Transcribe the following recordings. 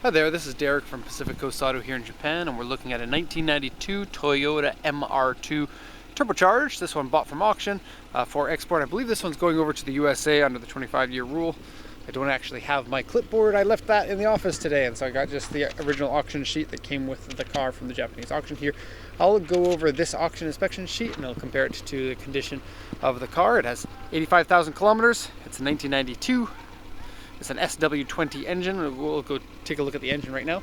Hi there, this is Derek from Pacific Coast Auto here in Japan, and we're looking at a 1992 Toyota MR-2 turbocharged. This one bought from auction for export. I believe this one's going over to the USA under the 25-year rule. I don't actually have my clipboard. I left that in the office today, and so I got just the original auction sheet that came with the car from the Japanese auction here. I'll go over this auction inspection sheet and I'll compare it to the condition of the car. It has 85,000 kilometers. It's a 1992. It's an SW20 engine. We'll go take a look at the engine right now.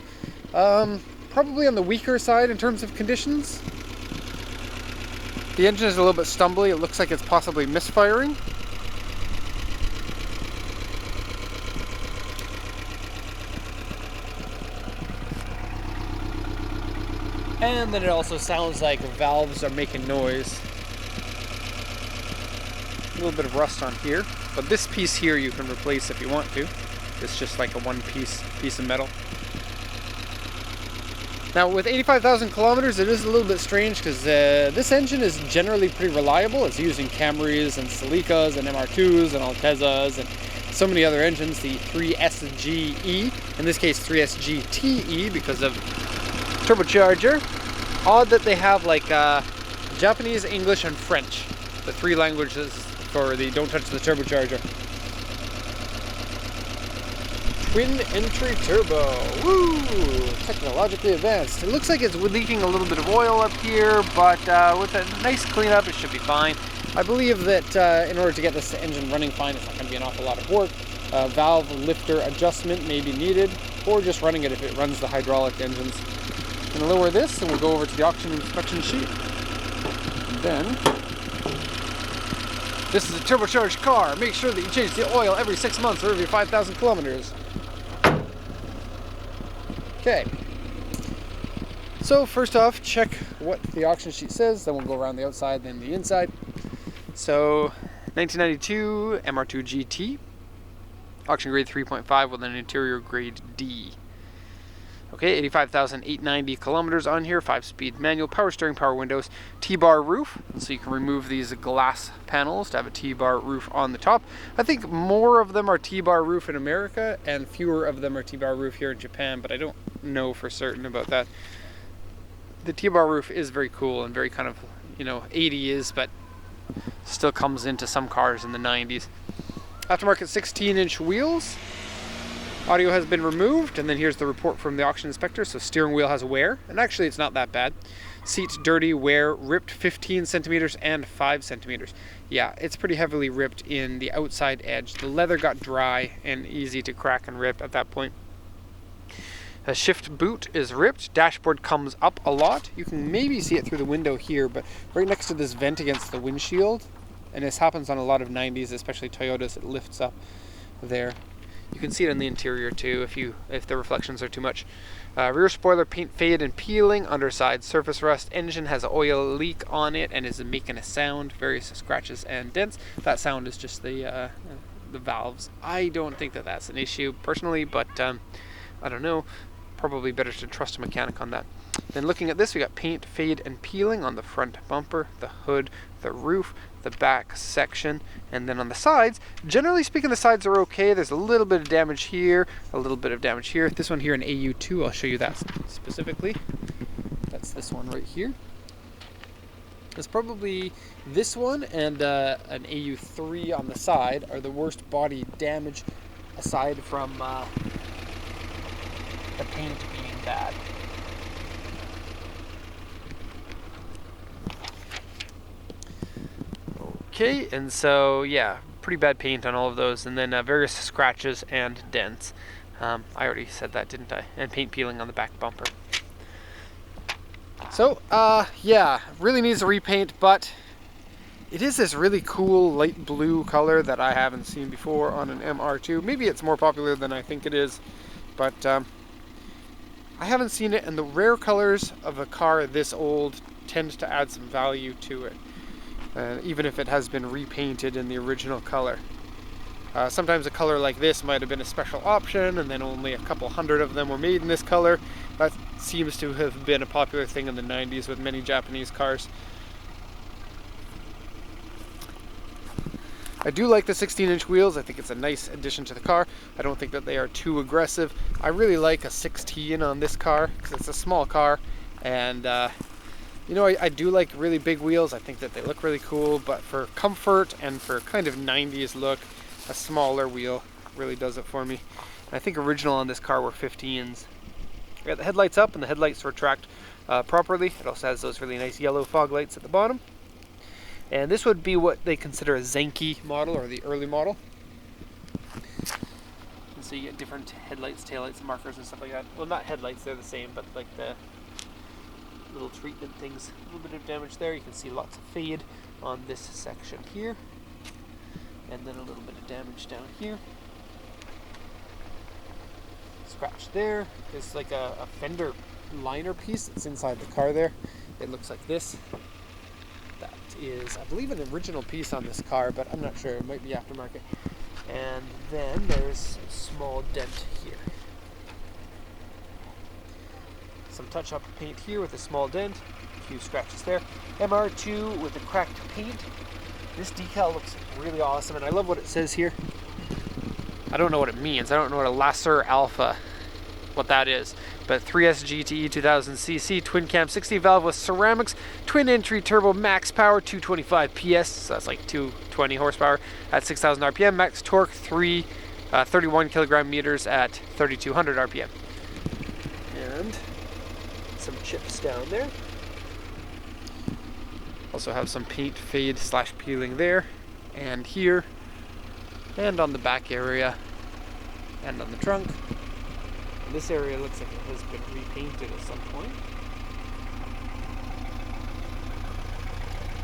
Probably on the weaker side in terms of conditions. The engine is a little bit stumbly. It looks like it's possibly misfiring. And then it also sounds like valves are making noise. A little bit of rust on here. But this piece here you can replace if you want to. It's just like a one piece of metal. Now with 85,000 kilometers, it is a little bit strange because this engine is generally pretty reliable. It's using Camrys and Celicas and MR-2s and Altezas and so many other engines. The 3SGE, in this case 3SGTE because of turbocharger. Odd that they have like Japanese, English, and French, the three languages for the don't touch the turbocharger. Twin entry turbo. Woo! Technologically advanced. It looks like it's leaking a little bit of oil up here, but with a nice cleanup, it should be fine. I believe that in order to get this engine running fine, it's not going to be an awful lot of work. Valve lifter adjustment may be needed, or just running it if it runs the hydraulic engines. I'm going to lower this and we'll go over to the auction inspection sheet. And then, this is a turbocharged car. Make sure that you change the oil every 6 months or every 5,000 kilometers. Okay. So first off, check what the auction sheet says. Then we'll go around the outside, then the inside. So 1992 MR-2 GT. Auction grade 3.5 with an interior grade D. Okay, 85,890 kilometers on here, 5-speed manual, power steering, power windows, T-bar roof, so you can remove these glass panels to have a T-bar roof on the top. I think more of them are T-bar roof in America and fewer of them are T-bar roof here in Japan, but I don't know for certain about that. The T-bar roof is very cool and very kind of, 80s, but still comes into some cars in the 90s. Aftermarket 16-inch wheels. Audio has been removed, and then here's the report from the auction inspector. So steering wheel has wear, and actually it's not that bad. Seats dirty, wear, ripped 15 centimeters and 5 centimeters. Yeah, it's pretty heavily ripped in the outside edge. The leather got dry and easy to crack and rip at that point. The shift boot is ripped. Dashboard comes up a lot. You can maybe see it through the window here, but right next to this vent against the windshield, and this happens on a lot of 90s, especially Toyotas, it lifts up there. You can see it in the interior too if the reflections are too much. Rear spoiler paint fade and peeling, underside surface rust, engine has an oil leak on it and is making a sound, various scratches and dents. That sound is just the valves. I don't think that that's an issue personally, but I don't know. Probably better to trust a mechanic on that. Then looking at this, we got paint fade and peeling on the front bumper, the hood, the roof, the back section, and then on the sides, generally speaking, the sides are okay. There's a little bit of damage here, a little bit of damage here. This one here in AU2, I'll show you that specifically. That's this one right here. It's probably this one and an AU3 on the side are the worst body damage aside from the paint being bad. Okay, and so yeah, pretty bad paint on all of those, and then various scratches and dents. I already said that, didn't I? And paint peeling on the back bumper. So, yeah, really needs a repaint, but it is this really cool light blue color that I haven't seen before on an MR-2. Maybe it's more popular than I think it is, but I haven't seen it, and the rare colors of a car this old tend to add some value to it. Even if it has been repainted in the original color. Sometimes a color like this might have been a special option and then only a couple hundred of them were made in this color. That seems to have been a popular thing in the 90s with many Japanese cars. I do like the 16-inch wheels. I think it's a nice addition to the car. I don't think that they are too aggressive. I really like a 16 on this car because it's a small car, and you know, I do like really big wheels. I think that they look really cool, but for comfort and for kind of 90s look, a smaller wheel really does it for me. And I think original on this car were 15s. I got the headlights up, and the headlights retract properly. It also has those really nice yellow fog lights at the bottom. And this would be what they consider a Zenki model, or the early model. And so you get different headlights, taillights, markers, and stuff like that. Well, not headlights, they're the same, but like the little treatment things. A little bit of damage there. You can see lots of fade on this section here. And then a little bit of damage down here. Scratch there. There's like a fender liner piece that's inside the car there. It looks like this. That is, I believe, an original piece on this car, but I'm not sure. It might be aftermarket. And then there's a small dent here. Some touch-up paint here with a small dent. A few scratches there. MR-2 with a cracked paint. This decal looks really awesome, and I love what it says here. I don't know what it means. I don't know what a Lasser Alpha, what that is. But 3S GTE 2000cc twin cam 60 valve with ceramics, twin entry turbo, max power 225 PS, so that's like 220 horsepower at 6,000 RPM, max torque 31 kilogram meters at 3,200 RPM. And some chips down there. Also have some paint fade slash peeling there, and here, and on the back area, and on the trunk. This area looks like it has been repainted at some point.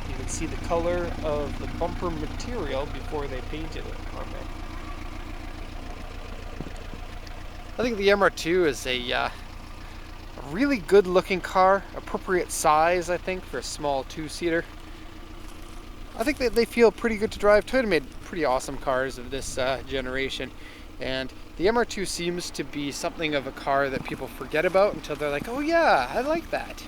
You can see the color of the bumper material before they painted it on there. I think the MR-2 is a really good looking car, appropriate size I think for a small two-seater. I think that they feel pretty good to drive. Toyota made pretty awesome cars of this generation, and the MR-2 seems to be something of a car that people forget about until they're like, oh yeah, I like that.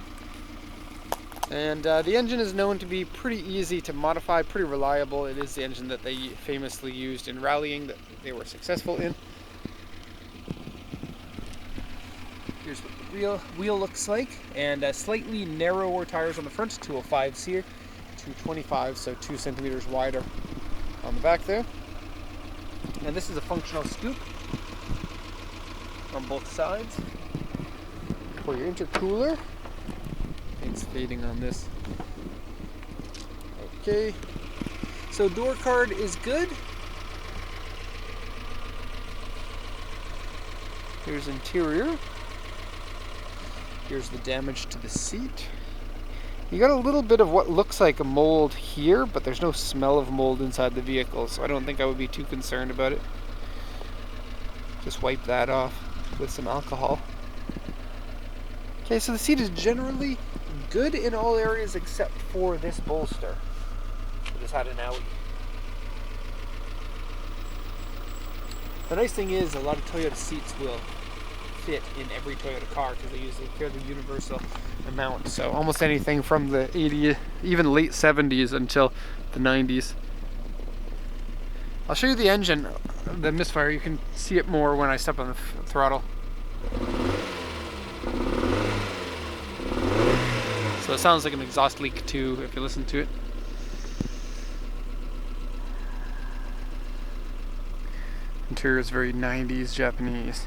And the engine is known to be pretty easy to modify, pretty reliable. It is the engine that they famously used in rallying that they were successful in. Here's what the real wheel looks like, and slightly narrower tires on the front, 205s here, 225, so 2 centimeters wider on the back there. And this is a functional scoop on both sides for your intercooler. It's fading on this. Okay, so door card is good. Here's interior. Here's the damage to the seat. You got a little bit of what looks like a mold here, but there's no smell of mold inside the vehicle, so I don't think I would be too concerned about it. Just wipe that off with some alcohol. Okay, so the seat is generally good in all areas except for this bolster. I just had an owie. The nice thing is a lot of Toyota seats will fit in every Toyota car because they use a fairly universal amount. So almost anything from the 80s, even late 70s until the 90s. I'll show you the engine, the misfire. You can see it more when I step on the throttle. So it sounds like an exhaust leak too if you listen to it. Interior is very 90s Japanese.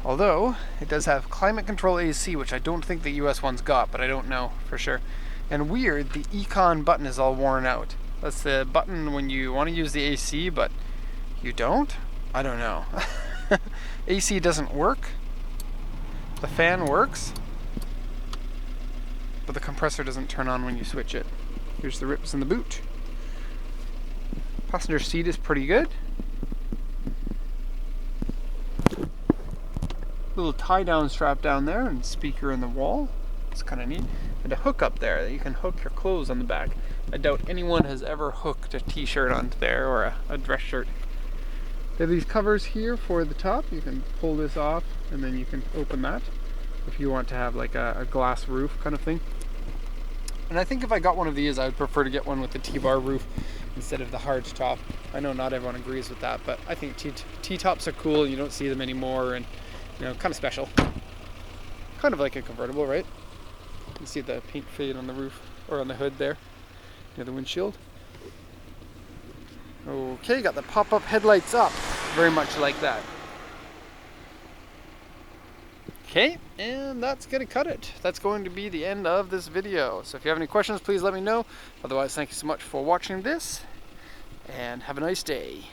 Although, it does have climate control AC, which I don't think the US one's got, but I don't know for sure. And weird, the Econ button is all worn out. That's the button when you want to use the AC, but you don't? I don't know. AC doesn't work. The fan works, but the compressor doesn't turn on when you switch it. Here's the rips in the boot. Passenger seat is pretty good. Little tie-down strap down there and speaker in the wall. It's kind of neat. And a hook up there that you can hook your clothes on the back. I doubt anyone has ever hooked a t-shirt onto there or a dress shirt. There are these covers here for the top. You can pull this off and then you can open that if you want to have like a glass roof kind of thing. And I think if I got one of these, I would prefer to get one with the T-bar roof instead of the hard top. I know not everyone agrees with that, but I think T-tops are cool. You don't see them anymore, and kind of special. Kind of like a convertible, right? You can see the paint fade on the roof, or on the hood there, near the windshield. Okay, got the pop-up headlights up, very much like that. Okay, and that's going to cut it. That's going to be the end of this video. So if you have any questions, please let me know. Otherwise, thank you so much for watching this, and have a nice day.